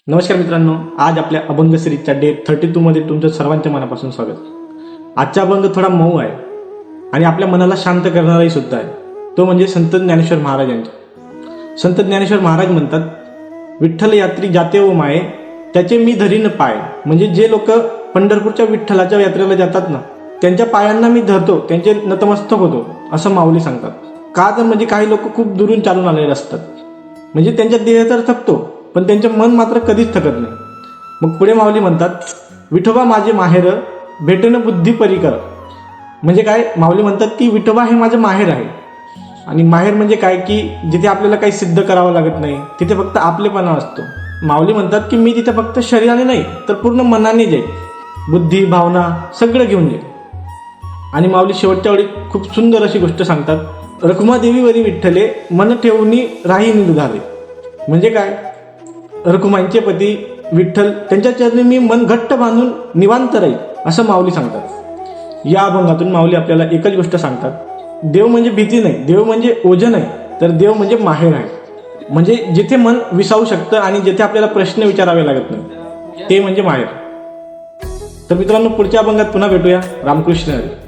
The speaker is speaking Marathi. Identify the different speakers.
Speaker 1: नमस्कार मित्रांनो, आज आपल्या अभंग सिरीजच्या डे 32 मध्ये तुमचं सर्वांच्या मनापासून स्वागत. आजचा अभंग थोडा मऊ आहे आणि आपल्या मनाला शांत करणाराही सुद्धा आहे. तो म्हणजे संत ज्ञानेश्वर महाराज यांचा. संत ज्ञानेश्वर महाराज म्हणतात, विठ्ठल यात्री जाते ओ माये, त्याचे मी धरीन पाय. म्हणजे जे लोक पंढरपूरच्या विठ्ठलाच्या यात्रेला जातात ना, त्यांच्या पायांना मी धरतो, त्यांचे नतमस्तक होतो, असं माऊली सांगतात. का तर म्हणजे काही लोक खूप दुरून चालून आलेले असतात, म्हणजे त्यांच्या देह तर थकतो पण त्यांचे मन मात्र कधीच थकत नाही. मग पुढे माऊली म्हणतात, विठोबा माझे माहेर, भेटेन बुद्धी परिकर. म्हणजे काय, माऊली म्हणतात की विठोबा हे माझं माहेर आहे. आणि माहेर म्हणजे काय की जिथे आपल्याला काही सिद्ध करावं लागत नाही, तिथे फक्त आपलेपणा असतो. माऊली म्हणतात की मी तिथे फक्त शरीराने नाही तर पूर्ण मनाने जाईल, बुद्धी भावना सगळं घेऊन जाईल. आणि माऊली शेवटच्या वेळी खूप सुंदर अशी गोष्ट सांगतात, रखुमादेवीवरी विठ्ठले, मन ठेवूनी राही निधाले. म्हणजे काय, रखुमाईंचे पती विठ्ठल, त्यांच्या चरणी मी मन घट्ट बांधून निवांत राहील, असं माऊली सांगतात. या अभंगातून माऊली आपल्याला एकच गोष्ट सांगतात, देव म्हणजे भीती नाही, देव म्हणजे ओझं नाही, तर देव म्हणजे माहेर आहे. म्हणजे जिथे मन विसावू शकतं आणि जिथे आपल्याला प्रश्न विचारावे लागत नाही, ते म्हणजे माहेर. तर मित्रांनो, पुढच्या अभंगात पुन्हा भेटूया. रामकृष्ण हरी.